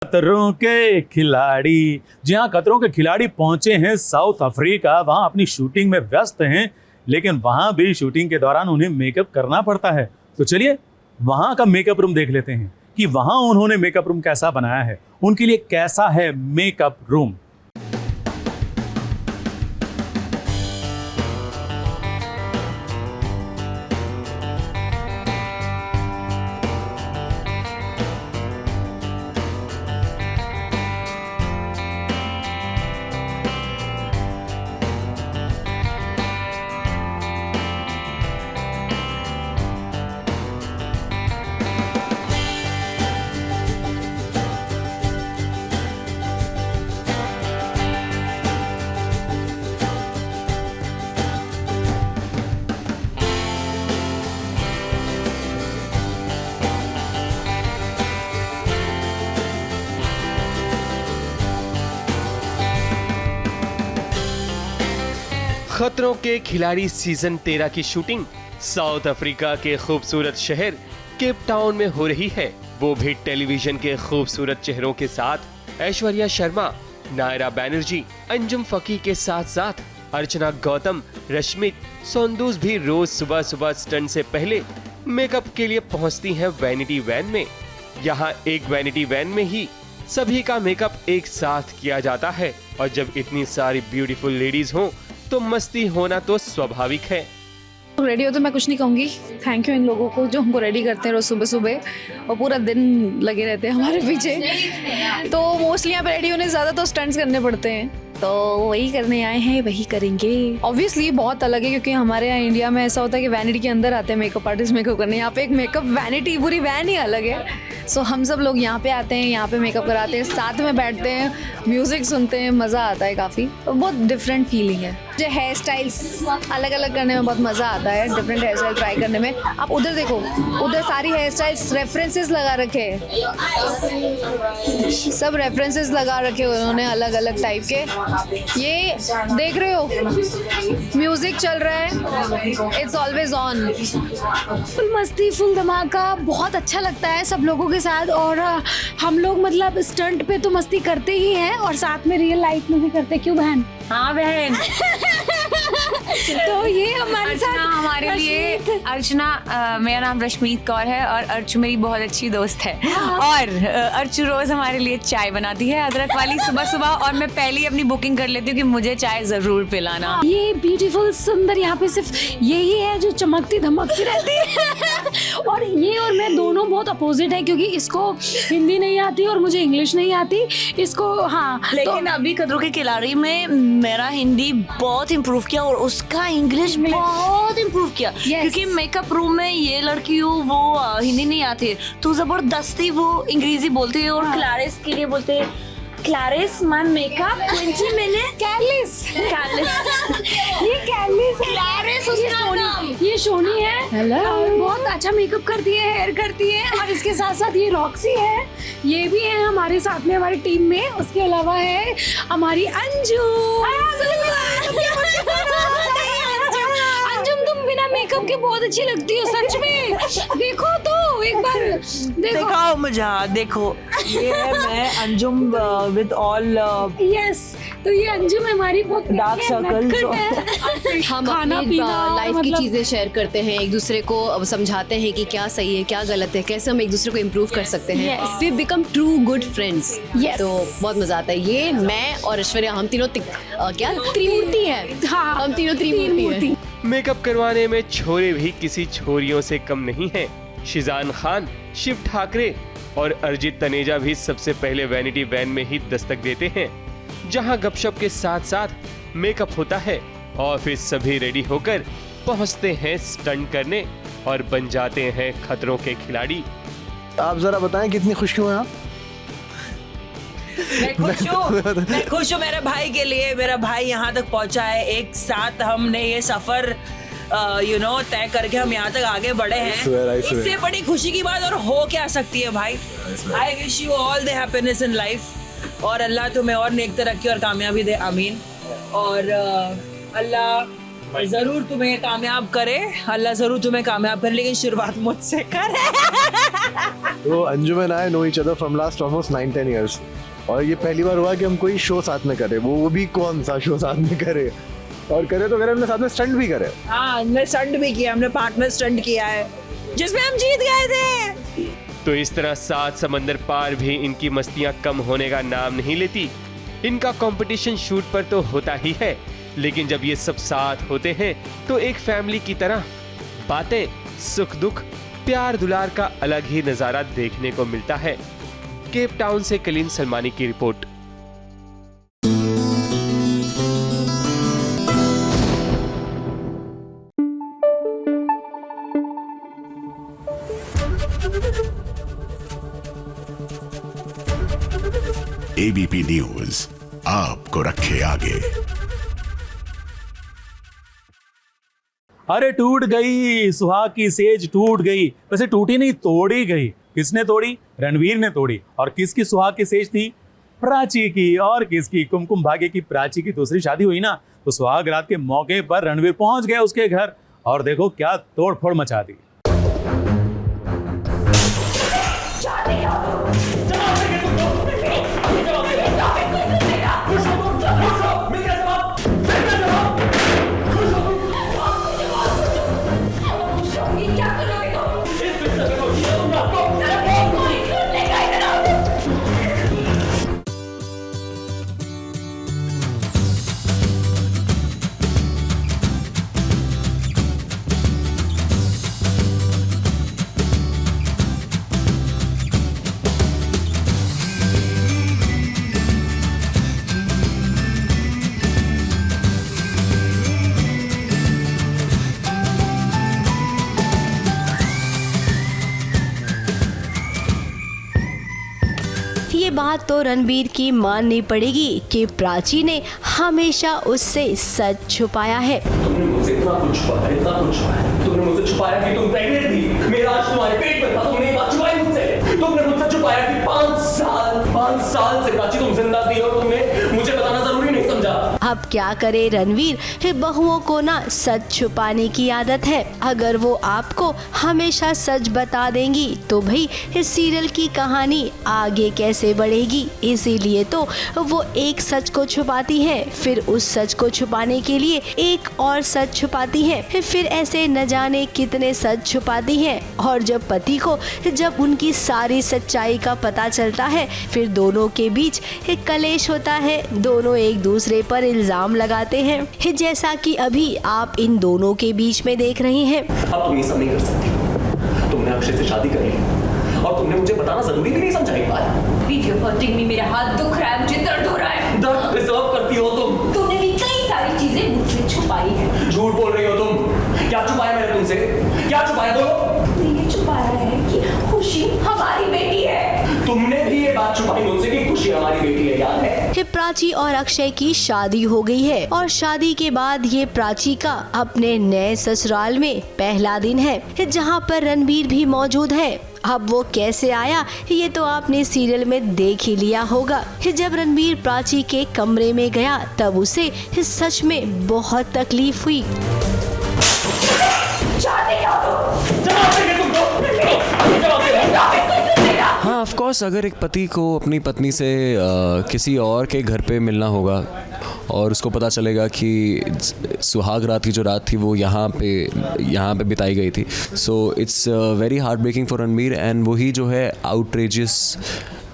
खतरों के खिलाड़ी। जी हाँ, खतरों के खिलाड़ी पहुंचे हैं साउथ अफ्रीका। वहां अपनी शूटिंग में व्यस्त हैं, लेकिन वहां भी शूटिंग के दौरान उन्हें मेकअप करना पड़ता है। तो चलिए वहां का मेकअप रूम देख लेते हैं कि वहां उन्होंने मेकअप रूम कैसा बनाया है, उनके लिए कैसा है मेकअप रूम। खतरों के खिलाड़ी सीजन 13 की शूटिंग साउथ अफ्रीका के खूबसूरत शहर केप टाउन में हो रही है, वो भी टेलीविजन के खूबसूरत चेहरों के साथ। ऐश्वर्या शर्मा, नायरा बैनर्जी, अंजुम फकी के साथ साथ अर्चना गौतम, रश्मित, सोंदूस भी रोज सुबह सुबह स्टंट से पहले मेकअप के लिए पहुंचती हैं वैनिटी वैन में। यहाँ एक वैनिटी वैन में ही सभी का मेकअप एक साथ किया जाता है, और जब इतनी सारी ब्यूटीफुल लेडीज हों तो मस्ती होना तो स्वाभाविक है। रेडी हो तो मैं कुछ नहीं कहूँगी, थैंक यू इन लोगों को जो हमको रेडी करते हैं रोज सुबह सुबह और पूरा दिन लगे रहते हैं हमारे पीछे। तो मोस्टली यहाँ पे रेडी होने से ज़्यादा तो स्टंट्स करने पड़ते हैं, तो वही करने आए हैं, वही करेंगे। ऑब्वियसली बहुत अलग है, क्योंकि हमारे यहाँ इंडिया में ऐसा होता है कि वैनिटी के अंदर आते हैं मेकअप आर्टिस्ट मेकअप करने। यहाँ पे एक मेकअप वैनिटी पूरी वैन ही अलग है। सो हम सब लोग यहाँ पे आते हैं, यहाँ पे मेकअप कराते हैं, साथ में बैठते हैं, म्यूजिक सुनते हैं, मज़ा आता है काफ़ी। तो बहुत डिफरेंट फीलिंग है। जो हेयर स्टाइल्स अलग अलग करने में बहुत मज़ा आता है, डिफरेंट हेयर स्टाइल ट्राई करने में। आप उधर देखो, उधर सारी हेयर स्टाइल्स रेफरेंसेस लगा रखे हैं, सब रेफरेंसेस लगा रखे उन्होंने अलग अलग टाइप के। ये देख रहे हो, म्यूजिक चल रहा है, इट्स ऑलवेज ऑन। फुल मस्ती, फुल धमाका, बहुत अच्छा लगता है सब लोगों के साथ। और हम लोग मतलब स्टंट पे तो मस्ती करते ही हैं और साथ में रियल लाइफ में भी करते। क्यों बहन? हाँ बहन। तो ये हमारे साथ हमारे लिए अर्चना, मेरा नाम रश्मीत कौर है और अर्चु मेरी बहुत अच्छी दोस्त है। और अर्चु रोज हमारे लिए चाय बनाती है अदरक वाली सुबह सुबह, और मैं पहले ही अपनी बुकिंग कर लेती हूँ कि मुझे चाय जरूर पिलाना। ये ब्यूटीफुल सुंदर यहाँ पे सिर्फ यही है जो चमकती धमकती रहती है। और ये और मैं दोनों बहुत अपोजिट है, क्योंकि इसको हिंदी नहीं आती और मुझे इंग्लिश नहीं आती। इसको हाँ, लेकिन अभी खतरों के खिलाड़ी में मेरा हिंदी बहुत इम्प्रूव किया और उसका इंग्लिश बहुत इम्प्रूव किया। क्योंकि मेकअप रूम में ये लड़की हो वो हिंदी नहीं आती है, तो जबरदस्ती वो अंग्रेजी बोलती है। और क्लारिस के लिए बोलते हैं क्लारिस मैम मेकअप 20 मिनट कैलिस। ये कैलिस, क्लारिस उसका नाम। ये शोनी है। हेलो। बहुत अच्छा मेकअप करती है, हेयर करती है। और इसके साथ साथ ये रॉक्सी है, ये भी है हमारे साथ में हमारी टीम में। उसके अलावा है हमारी अंजू। अंजुम, तुम बिना मेकअप के बहुत अच्छी लगती हो सच में। देखो तो एक बार दिखाओ मुझे, देखो ये है मैं अंजुम विद ऑल यस। तो ये अंजुम हमारी बहुत डार्क सर्कल्स। हम खाना अपनी पीना लाइफ की मतलब- चीजें शेयर करते हैं, एक दूसरे को अब समझाते हैं कि क्या सही है क्या गलत है, कैसे हम एक दूसरे को इम्प्रूव कर सकते हैं। Yes. We become true good friends. Yes. तो बहुत मजा आता है। ये मैं और ऐश्वर्या, हम तीनों क्या त्रिमूर्ति हैं। हाँ, हम तीनों त्रिमूर्ति हैं। मेकअप करवाने में छोरे भी किसी छोरियों से कम नहीं हैं। शिजान खान, शिव ठाकरे और अरिजीत तनेजा भी सबसे पहले वैनिटी वैन में ही दस्तक देते हैं, जहां गपशप के साथ साथ मेकअप होता है, और फिर सभी रेडी होकर पहुंचते हैं स्टंट करने और बन जाते हैं खतरों के खिलाड़ी। आप जरा बताएं कितनी खुश क्यों हैं आप? मैं खुश हूँ मेरे भाई के लिए। मेरा भाई यहाँ तक पहुँचा है, एक साथ हमने ये सफर तय करके हम यहाँ तक आगे बढ़े हैं। इससे बड़ी खुशी की बात और हो क्या सकती है भाई। I wish you all the happiness in life, और अल्लाह तुम्हें और नेक तरक्की और कामयाबी दे, आमीन। और अल्लाह जरूर तुम्हें कामयाब करे, अल्लाह जरूर तुम्हें कामयाब करे, लेकिन शुरुआत मुझसे करे। तो Anjum and I know each other from last almost 9-10 years, और ये पहली बार हुआ कि हम कोई शो साथ में करें, वो भी कौन सा शो साथ में करे, और करे तो करे हमने साथ में स्टंट भी करे। हाँ, हमने स्टंट भी किया, हमने पार्टनर स्टंट किया है जिसमें हम जीत गए थे। तो इस तरह 7 समंदर पार भी इनकी मस्तियां कम होने का नाम नहीं लेती। इनका कंपटीशन शूट पर तो होता ही है, लेकिन जब ये सब साथ होते हैं तो एक फैमिली की तरह बातें, सुख दुख, प्यार दुलार का अलग ही नजारा देखने को मिलता है। केप टाउन से कलीन सलमानी की रिपोर्ट। एबीपी न्यूज आपको रखे आगे। अरे टूट गई सुहाग की सेज, टूट गई। वैसे टूटी नहीं, तोड़ी गई। किसने तोड़ी? रणवीर ने तोड़ी। और किसकी सुहाग की सेज थी? प्राची की। और किसकी? कुमकुम भाग्य की प्राची की दूसरी शादी हुई ना, तो सुहाग रात के मौके पर रणवीर पहुंच गया उसके घर, और देखो क्या तोड़ फोड़ मचा दी। ये बात तो रणबीर की माननी पड़ेगी कि प्राची ने हमेशा उससे सच छुपाया है। तुमने मुझसे इतना कुछ छुपाया, तुमने मुझसे छुपाया कि तुम प्रेग्नेंट थी, मेरा आज तुम्हारे पेट में था, तुमने ये बात छुपाई मुझसे। तुमने मुझसे छुपाया कि 5 साल से प्राची तुम जिंदा थी, और तुमने मुझे बताना जरूरी नहीं समझा। अब क्या करे रणवीर, बहुओं को ना सच छुपाने की आदत है। अगर वो आपको हमेशा सच बता देंगी तो भाई इस सीरियल की कहानी आगे कैसे बढ़ेगी। इसीलिए तो वो एक सच को छुपाती है, फिर उस सच को छुपाने के लिए एक और सच छुपाती है, फिर ऐसे न जाने कितने सच छुपाती है। और जब पति को जब उनकी सारी सच्चाई का पता चलता है, फिर दोनों के बीच एक कलेश होता है। दोनों एक दूसरे पर इल्जाम लगाते हैं, जैसा कि अभी आप इन दोनों के बीच में देख रहे हैं। अब तुम ये सब नहीं कर सकती। तुमने अक्षय से शादी कर ली, और तुमने मुझे बताना जरूरी भी नहीं समझा एक बार। वीडियो हर्टिंग में मेरा हाथ दुख रहा है, मुझे दर्द हो रहा है। दर्द डिजर्व करती हो तुम। तुमने भी कई सारी चीजें मुझसे छुपाई है। झूठ बोल रही हो तुम। क्या छुपाया मैंने तुमसे? क्या छुपाया? बोलो। ये छुपाया है कि खुशी हमारी बेटी है। तुमने भी ये बात छुपाई मुझसे कि खुशी हमारी बेटी है, याद है? प्राची और अक्षय की शादी हो गई है, और शादी के बाद ये प्राची का अपने नए ससुराल में पहला दिन है, जहाँ पर रणबीर भी मौजूद है। अब वो कैसे आया ये तो आपने सीरियल में देख ही लिया होगा। जब रणबीर प्राची के कमरे में गया तब उसे सच में बहुत तकलीफ हुई। हाँ, ऑफ कोर्स अगर एक पति को अपनी पत्नी से किसी और के घर पे मिलना होगा, और उसको पता चलेगा कि सुहाग रात की जो रात थी वो यहाँ पे बिताई गई थी, so it's very heart breaking for Ranbir. And वही जो है आउटरेजियस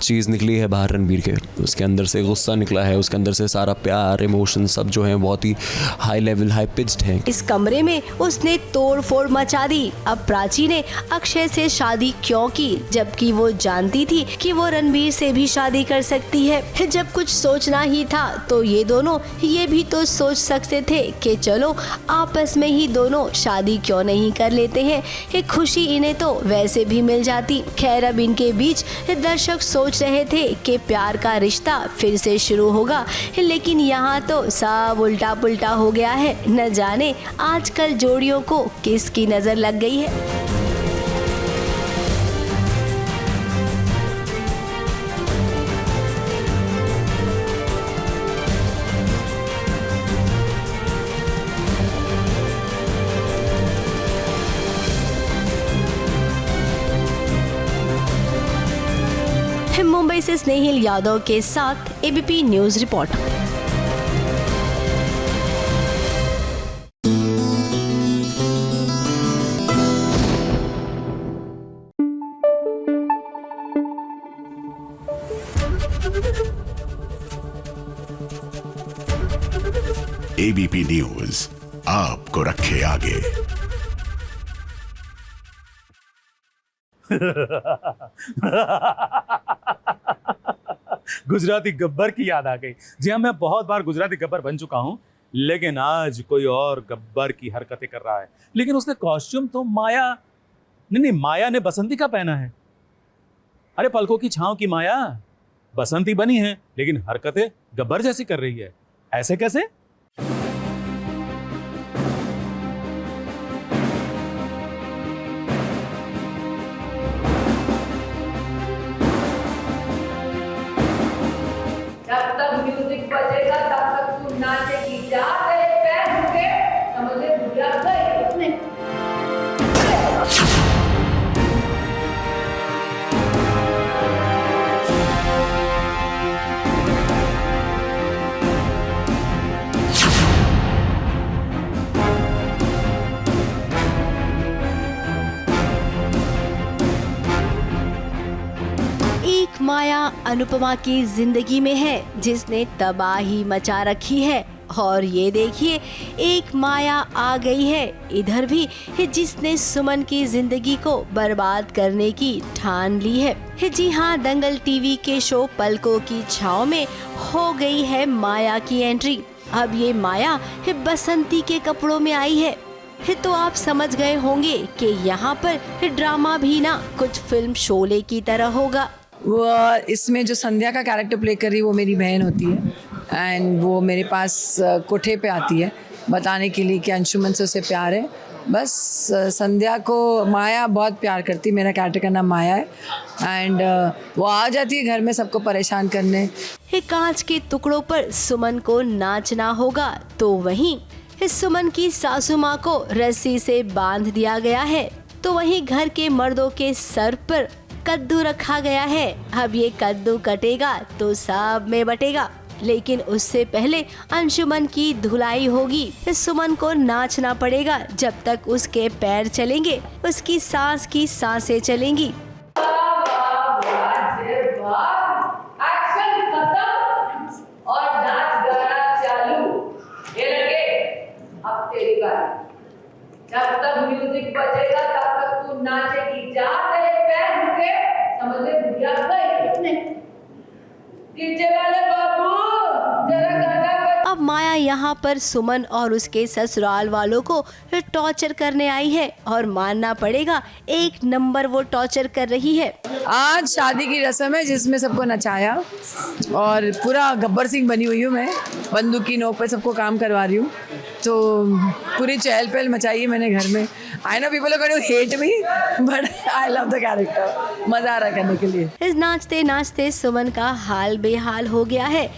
चीज़ निकली है बाहर रणबीर के, उसके अंदर से गुस्सा निकला है, उसके अंदर से सारा प्यार, इमोशन सब जो है बहुत ही हाई लेवल, हाई पिच्ड हैं। इस कमरे में उसने तोड़ फोड़ मचा दी। अब प्राची ने अक्षय से शादी क्यों की, जबकि वो जानती थी कि वो रणबीर से भी शादी कर सकती है। जब कुछ सोचना ही था तो ये दोनों ये भी तो सोच सकते थे कि चलो आपस में ही दोनों शादी क्यों नहीं कर लेते हैं, एक खुशी इन्हें तो वैसे भी मिल जाती। खैर अब इनके बीच दर्शक सोच रहे थे कि प्यार का रिश्ता फिर से शुरू होगा, लेकिन यहाँ तो सब उल्टा पुल्टा हो गया है। न जाने आजकल जोड़ियों को किसकी नजर लग गई है। स्नेहिल यादव के साथ ABP news report. ABP news आपको रखे आगे। गुजराती गब्बर की याद आ गई। जी हाँ, मैं बहुत बार गुजराती गब्बर बन चुका हूं, लेकिन आज कोई और गब्बर की हरकतें कर रहा है। लेकिन उसने कॉस्ट्यूम तो माया ने बसंती का पहना है। अरे पलकों की छांव की माया बसंती बनी है, लेकिन हरकतें गब्बर जैसी कर रही है। ऐसे कैसे? जब तक म्यूजिक बजेगा तब तक तू नाचेगी। जा तेरे पैर झुके, समझ ले बुढ़िया गई उसने। एक माया अनुपमा की जिंदगी में है जिसने तबाही मचा रखी है, और ये देखिए एक माया आ गई है इधर भी जिसने सुमन की जिंदगी को बर्बाद करने की ठान ली है। जी हाँ, दंगल टीवी के शो पलकों की छांव में हो गई है माया की एंट्री। अब ये माया बसंती के कपड़ों में आई है। तो आप समझ गए होंगे कि यहाँ पर ड्रामा भी ना कुछ फिल्म शोले की तरह होगा। वो इसमें जो संध्या का कैरेक्टर प्ले कर रही है वो मेरी बहन होती है, एंड वो मेरे पास कोठे पे आती है बताने के लिए कि अंशुमन से उसे प्यार है। बस संध्या को माया बहुत प्यार करती है, मेरा कैरेक्टर का नाम माया है, एंड वो आ जाती है घर में सबको परेशान करने। कांच के टुकड़ों पर सुमन को नाचना होगा, तो वहीं सुमन की सासू माँ को रस्सी से बांध दिया गया है, तो वहीं घर के मर्दों के सर पर कद्दू रखा गया है। अब ये कद्दू कटेगा तो सब में बटेगा, लेकिन उससे पहले अंशुमन की धुलाई होगी। सुमन को नाचना पड़ेगा, जब तक उसके पैर चलेंगे उसकी सांस की सांसें चलेंगी। एक्शन खत्म और नाच गाना चालू। ये लड़के, अब तेरी बारी। जब तक म्यूजिक बजेगा तब तक तू नाचेगी। जा तेरे पैर झुके, समझ ले बुढ़िया गई उसने। डीजे वाले बाबू जरा गाना बजा। अब माया यहाँ पर सुमन और उसके ससुराल वालों को टॉर्चर करने आई है, और मानना पड़ेगा एक नंबर वो टॉर्चर कर रही है। आज शादी की रस्म है जिसमें सबको नचाया, और पूरा गब्बर सिंह बनी हुई हूँ मैं, बंदूक की नोक पे सबको काम करवा रही हूँ। तो पूरी चहल पहल मचाई है मैंने घर में। I know people are going to hate me, but I love the character. मजा आ रहा है करने के लिए। इस नाचते नाचते सुमन का हाल बेहाल हो गया है,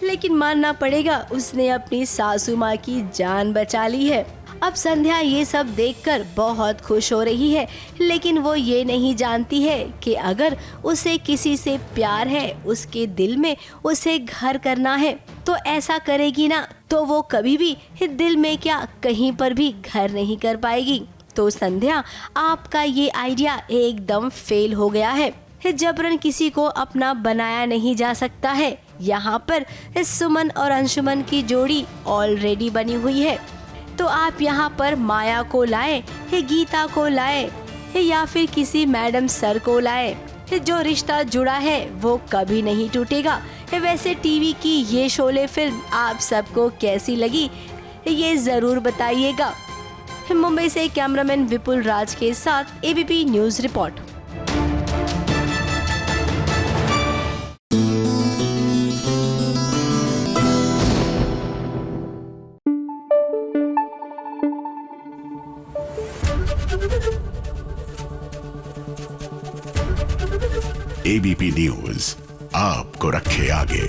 लेकिन मानना पड़ेगा उसने अपनी सासू माँ की जान बचा ली है। अब संध्या ये सब देखकर बहुत खुश हो रही है, लेकिन वो ये नहीं जानती है कि अगर उसे किसी से प्यार है, उसके दिल में उसे घर करना है, तो ऐसा करेगी ना तो वो कभी भी दिल में क्या कहीं पर भी घर नहीं कर पाएगी। तो संध्या, आपका ये आइडिया एकदम फेल हो गया है। जबरन किसी को अपना बनाया नहीं जा सकता है। यहाँ पर सुमन और अंशुमन की जोड़ी ऑलरेडी बनी हुई है, तो आप यहाँ पर माया को लाए, गीता को लाए, या फिर किसी मैडम सर को लाए। जो रिश्ता जुड़ा है वो कभी नहीं टूटेगा। वैसे टीवी की ये शोले फिल्म आप सबको कैसी लगी ये जरूर बताइएगा। मुंबई से कैमरामैन विपुल राज के साथ ABP news report. ABP news आपको रखे आगे।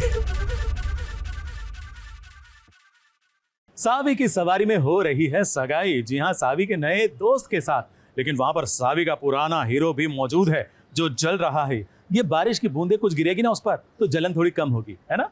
सावी की सवारी में हो रही है सगाई। जी हाँ, सावी के नए दोस्त के साथ, लेकिन वहां पर सावी का पुराना हीरो भी मौजूद है जो जल रहा है। ये बारिश की बूंदे कुछ गिरेगी ना उस पर तो जलन थोड़ी कम होगी, है ना?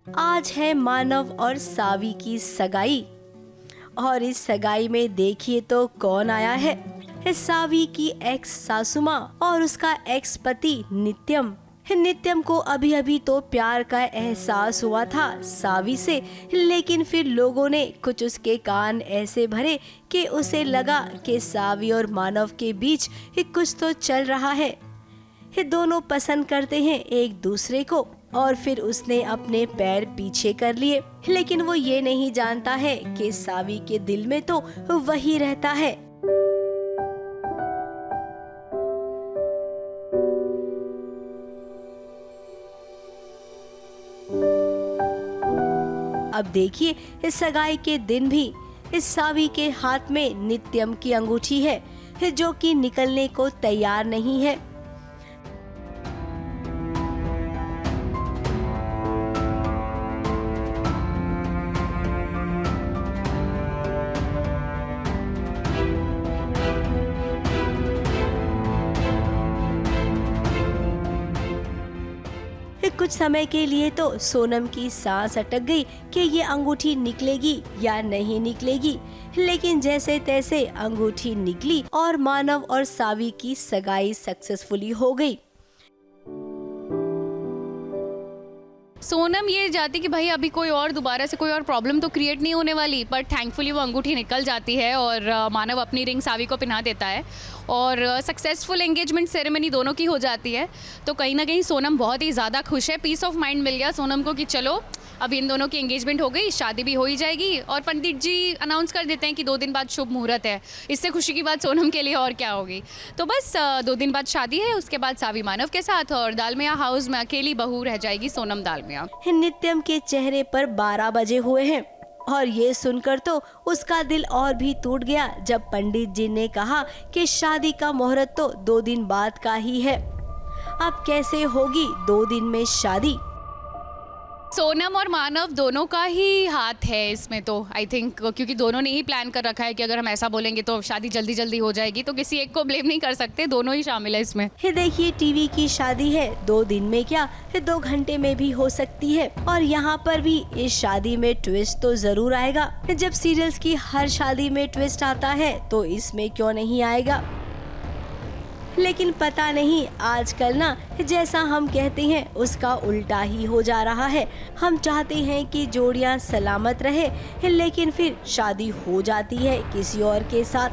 आज है मानव और सावी की सगाई और इस सगाई में देखिए तो कौन आया है सावी की एक्स सासू माँ और उसका एक्स पति नित्यम। नित्यम को अभी अभी तो प्यार का एहसास हुआ था सावी से, लेकिन फिर लोगों ने कुछ उसके कान ऐसे भरे कि उसे लगा कि सावी और मानव के बीच कुछ तो चल रहा है। दोनों पसंद करते हैं एक दूसरे को और फिर उसने अपने पैर पीछे कर लिए, लेकिन वो ये नहीं जानता है कि सावी के दिल में तो वही रहता है। अब देखिए इस सगाई के दिन भी इस सावी के हाथ में नित्यम की अंगूठी है जो कि निकलने को तैयार नहीं है। कुछ समय के लिए तो सोनम की सांस अटक गई कि ये अंगूठी निकलेगी या नहीं निकलेगी, लेकिन जैसे तैसे अंगूठी निकली और मानव और सावी की सगाई सक्सेसफुली हो गई। सोनम ये चाहती कि भाई अभी कोई और दोबारा से कोई और प्रॉब्लम तो क्रिएट नहीं होने वाली, पर थैंकफुली वो अंगूठी निकल जाती है और मानव अपनी रिंग सावी को पहना देता है और सक्सेसफुल एंगेजमेंट सेरेमनी दोनों की हो जाती है। तो कहीं ना कहीं सोनम बहुत ही ज़्यादा खुश है, पीस ऑफ माइंड मिल गया सोनम को कि चलो अब इन दोनों की एंगेजमेंट हो गई, शादी भी हो ही जाएगी और पंडित जी अनाउंस कर देते हैं कि 2 दिन बाद शुभ मुहूर्त है। इससे खुशी की बात सोनम के लिए और क्या होगी। तो बस 2 दिन बाद शादी है, उसके बाद सावी मानव के साथ और दालमिया हाउस में अकेली बहू रह जाएगी सोनम दालमिया। नित्यम के चेहरे पर 12 बजे हुए हैं और ये सुनकर तो उसका दिल और भी टूट गया जब पंडित जी ने कहा कि शादी का मुहूर्त तो 2 दिन बाद का ही है। अब कैसे होगी 2 दिन में शादी। सोनम और मानव दोनों का ही हाथ है इसमें तो आई थिंक, क्योंकि दोनों ने ही प्लान कर रखा है कि अगर हम ऐसा बोलेंगे तो शादी जल्दी जल्दी हो जाएगी, तो किसी एक को ब्लेम नहीं कर सकते, दोनों ही शामिल है इसमें। देखिए टीवी की शादी है 2 दिन में क्या 2 घंटे में भी हो सकती है और यहाँ पर भी इस शादी में ट्विस्ट तो जरूर आएगा। जब सीरियल्स की हर शादी में ट्विस्ट आता है तो इसमें क्यों नहीं आएगा। लेकिन पता नहीं आजकल ना जैसा हम कहते हैं उसका उल्टा ही हो जा रहा है। हम चाहते हैं कि जोड़ियां सलामत रहे लेकिन फिर शादी हो जाती है किसी और के साथ।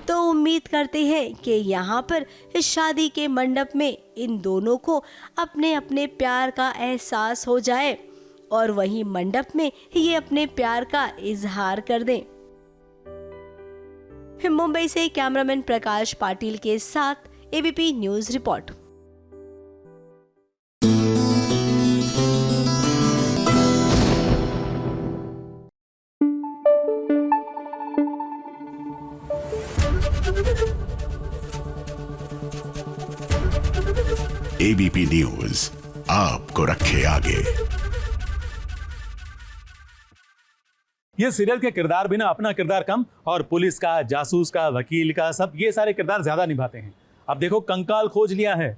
तो उम्मीद करते हैं कि यहाँ पर इस शादी के मंडप में इन दोनों को अपने अपने प्यार का एहसास हो जाए और वहीं मंडप में ये अपने प्यार का इजहार कर दें। मुंबई से कैमरामैन प्रकाश पाटिल के साथ ABP news report. ABP news आपको रखे आगे। ये सीरियल के किरदार भी ना अपना किरदार कम और पुलिस का, जासूस का, वकील का, सब ये सारे किरदार ज्यादा निभाते हैं। अब देखो कंकाल खोज लिया है,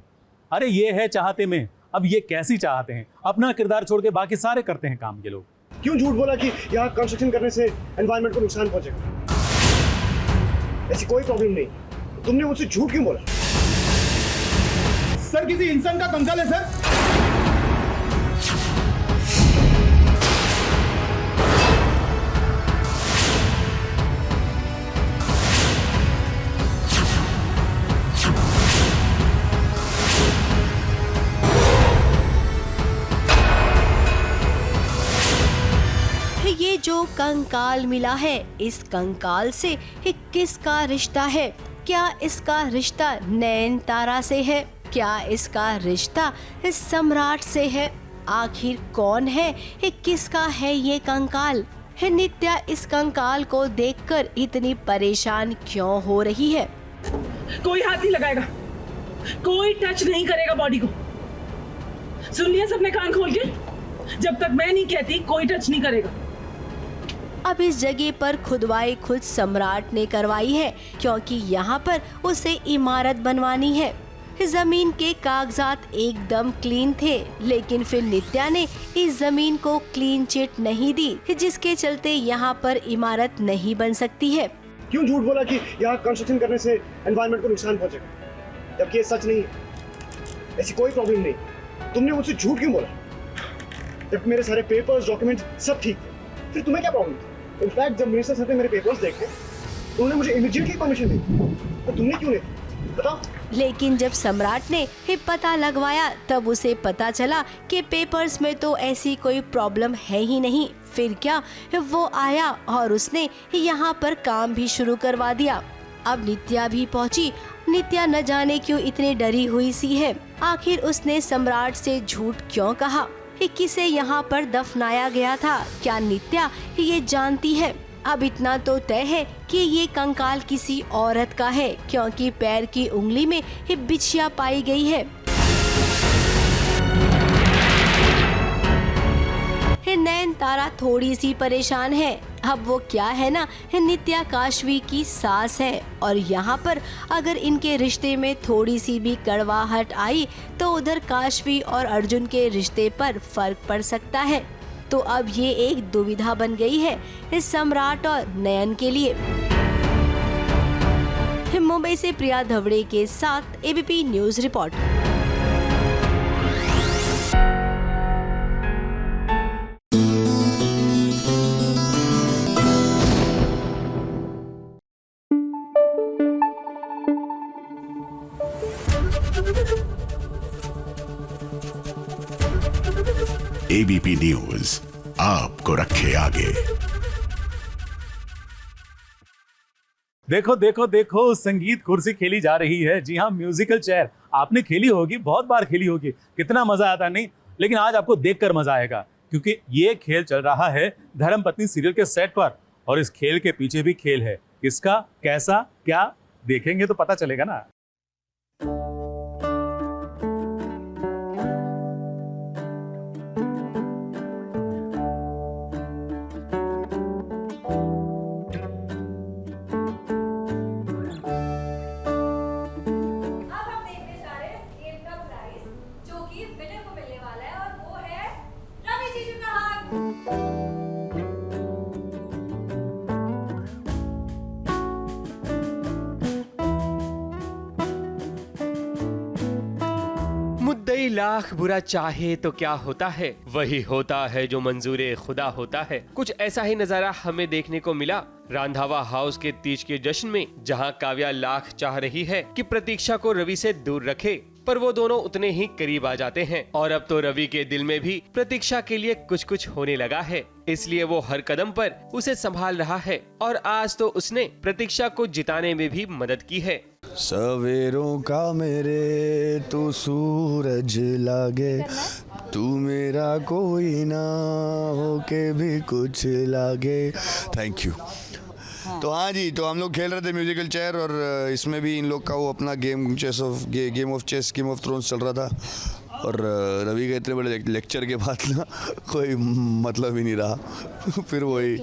अरे ये है चाहते में। अब ये कैसी चाहते हैं, अपना किरदार छोड़ के बाकी सारे करते हैं काम ये लोग। क्यों झूठ बोला कि यहाँ कंस्ट्रक्शन करने से एनवायरनमेंट को नुकसान पहुंचेगा? ऐसी कोई प्रॉब्लम नहीं, तुमने मुझसे झूठ क्यों बोला? सर किसी इंसान का कंकाल है सर। कंकाल मिला है। इस कंकाल से किसका रिश्ता है? क्या इसका रिश्ता नयनतारा से है? क्या इसका रिश्ता सम्राट से है? आखिर कौन है? किसका है ये कंकाल? नित्या इस कंकाल को देखकर इतनी परेशान क्यों हो रही है? कोई हाथ नहीं लगाएगा, कोई टच नहीं करेगा बॉडी को। सुन लिया सबने कान खोल के? जब तक मैं नहीं कहती कोई टच नहीं करेगा। अब इस जगह पर खुदवाई खुद सम्राट ने करवाई है, क्योंकि यहाँ पर उसे इमारत बनवानी है। जमीन के कागजात एकदम क्लीन थे, लेकिन फिर नित्या ने इस जमीन को क्लीन चिट नहीं दी, जिसके चलते यहाँ पर इमारत नहीं बन सकती है। क्यों झूठ बोला कि यहाँ कंस्ट्रक्शन करने से एनवायरनमेंट को नुकसान पहुंचेगा, जबकि ये सच नहीं है। ऐसी कोई प्रॉब्लम नहीं। तुमने मुझसे झूठ क्यों बोला? जब मेरे सारे पेपर्स, डॉक्यूमेंट सब ठीक थे, फिर तुम्हें क्या प्रॉब्लम थी? इनफैक्ट जब मिनिस्टर साहब ने मेरे पेपर्स देखे तो उन्होंने मुझे इमीडिएटली परमिशन दी, तो तुमने क्यों नहीं? बताओ। लेकिन जब सम्राट ने पता लगवाया तब उसे पता चला कि पेपर्स में तो ऐसी कोई प्रॉब्लम है ही नहीं। फिर क्या, वो आया और उसने यहाँ पर काम भी शुरू करवा दिया। अब नित्या भी पहुँची। नित्या न जाने क्यों इतनी डरी हुई सी है। आखिर उसने सम्राट से झूठ क्यों कहा? किसे यहाँ पर दफनाया गया था? क्या नित्या ये जानती है? अब इतना तो तय है कि ये कंकाल किसी औरत का है, क्योंकि पैर की उंगली में बिछिया पाई गई है। नयनतारा थोड़ी सी परेशान है। अब वो क्या है ना, नित्या काशवी की सास है, और यहाँ पर अगर इनके रिश्ते में थोड़ी सी भी कड़वाहट आई तो उधर काशवी और अर्जुन के रिश्ते पर फर्क पड़ सकता है। तो अब ये एक दुविधा बन गई है इस सम्राट और नयन के लिए। मुंबई से प्रिया धवड़े के साथ ABP news report. ABP news आपको रखे आगे। देखो देखो देखो, संगीत कुर्सी खेली जा रही है। जी हाँ, म्यूजिकल चेयर आपने खेली होगी, बहुत बार खेली होगी। कितना मजा आता नहीं, लेकिन आज आपको देखकर मजा आएगा, क्योंकि ये खेल चल रहा है धर्मपत्नी सीरियल के सेट पर, और इस खेल के पीछे भी खेल है। किसका, कैसा, क्या, देखेंगे तो पता चलेगा ना। मुद्दई लाख बुरा चाहे तो क्या होता है, वही होता है जो मंजूरे खुदा होता है। कुछ ऐसा ही नजारा हमें देखने को मिला रांधावा हाउस के तीज के जश्न में, जहां काव्या लाख चाह रही है कि प्रतीक्षा को रवि से दूर रखे, पर वो दोनों उतने ही करीब आ जाते हैं। और अब तो रवि के दिल में भी प्रतीक्षा के लिए कुछ कुछ होने लगा है, इसलिए वो हर कदम पर उसे संभाल रहा है। और आज तो उसने प्रतीक्षा को जिताने में भी मदद की है। सवेरों का मेरे तू सूरज लागे, तू मेरा कोई ना हो के भी कुछ लागे। Thank you. तो हाँ जी, तो हम लोग खेल रहे थे म्यूजिकल चेयर, और इसमें भी इन लोग का वो अपना गेम ऑफ थ्रोन्स चल रहा था। और रवि के इतने बड़े लेक्चर के बाद ना कोई मतलब ही नहीं रहा। फिर वही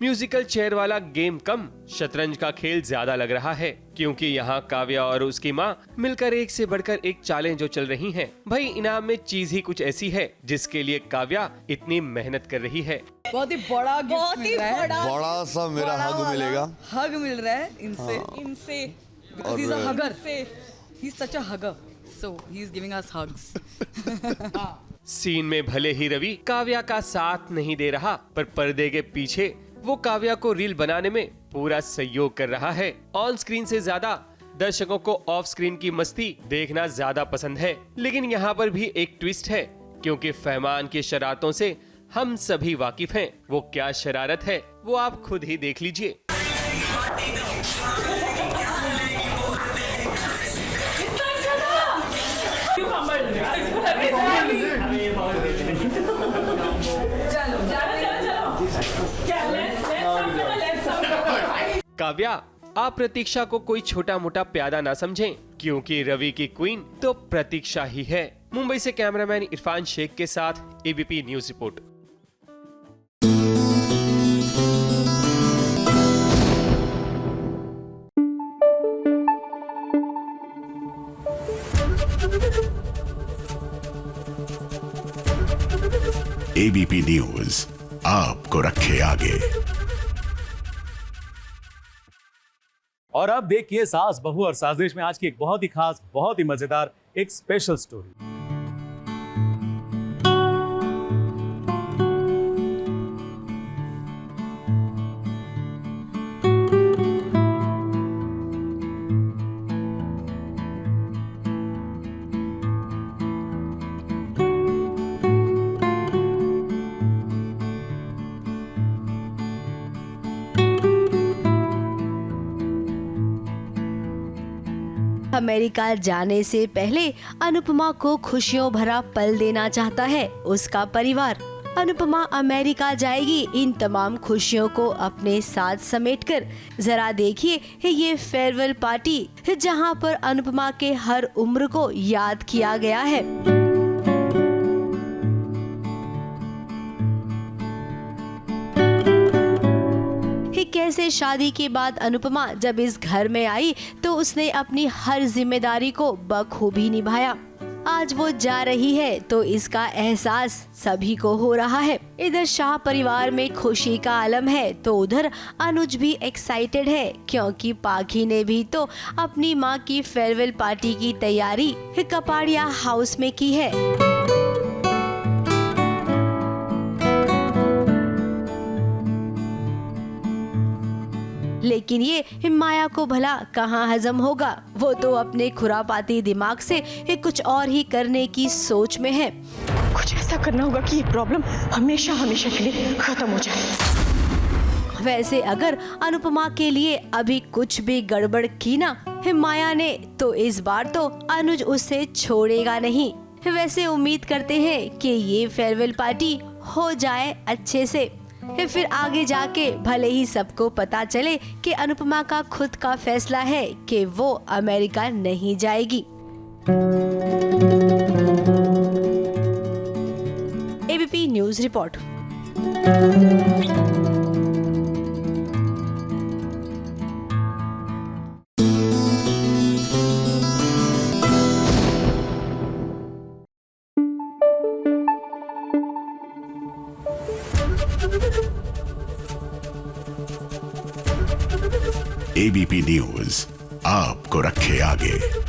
म्यूजिकल चेयर वाला गेम कम, शतरंज का खेल ज्यादा लग रहा है, क्योंकि यहाँ काव्या और उसकी माँ मिलकर एक से बढ़कर एक चालें जो चल रही हैं। भाई इनाम में चीज ही कुछ ऐसी है जिसके लिए काव्या इतनी मेहनत कर रही है। बहुत ही बड़ा, बहुत ही बड़ा सा मेरा हग मिलेगा। हग मिल रहा है इनसे, इनसे। Because he's a hugger. He's such a hugger. So he's giving us hugs. Scene में भले ही रवि काव्या का साथ नहीं दे रहा, पर पर्दे के पीछे वो काव्या को रील बनाने में पूरा सहयोग कर रहा है। ऑन स्क्रीन से ज्यादा दर्शकों को ऑफ स्क्रीन की मस्ती देखना ज्यादा पसंद है। लेकिन यहाँ पर भी एक ट्विस्ट है, क्योंकि फहमान की शरारतों से हम सभी वाकिफ हैं। वो क्या शरारत है वो आप खुद ही देख लीजिए। काव्या, आप प्रतीक्षा को कोई छोटा मोटा प्यादा ना समझें, क्योंकि रवि की क्वीन तो प्रतीक्षा ही है। मुंबई से कैमरामैन इरफान शेख के साथ ABP news report. ABP news आपको रखे आगे। और अब देखिए सास बहू और साजिश में आज की एक बहुत ही खास, बहुत ही मजेदार एक स्पेशल स्टोरी। अमेरिका जाने से पहले अनुपमा को खुशियों भरा पल देना चाहता है उसका परिवार। अनुपमा अमेरिका जाएगी इन तमाम खुशियों को अपने साथ समेटकर। जरा देखिए ये फेयरवेल पार्टी जहां पर अनुपमा के हर उम्र को याद किया गया है। कैसे शादी के बाद अनुपमा जब इस घर में आई तो उसने अपनी हर जिम्मेदारी को बखूबी निभाया। आज वो जा रही है तो इसका एहसास सभी को हो रहा है। इधर शाह परिवार में खुशी का आलम है तो उधर अनुज भी एक्साइटेड है, क्योंकि पाखी ने भी तो अपनी माँ की फेयरवेल पार्टी की तैयारी कपाड़िया हाउस में की है। लेकिन ये माया को भला कहाँ हजम होगा, वो तो अपने खुरापाती दिमाग से कुछ और ही करने की सोच में है। कुछ ऐसा करना होगा कि ये प्रॉब्लम हमेशा हमेशा के लिए खत्म हो जाए। वैसे अगर अनुपमा के लिए अभी कुछ भी गड़बड़ की ना माया ने तो इस बार तो अनुज उसे छोड़ेगा नहीं। वैसे उम्मीद करते हैं कि ये फेयरवेल पार्टी हो जाए अच्छे से, फिर आगे जाके भले ही सबको पता चले कि अनुपमा का खुद का फैसला है कि वो अमेरिका नहीं जाएगी। ABP news report. ABP news आपको रखे आगे।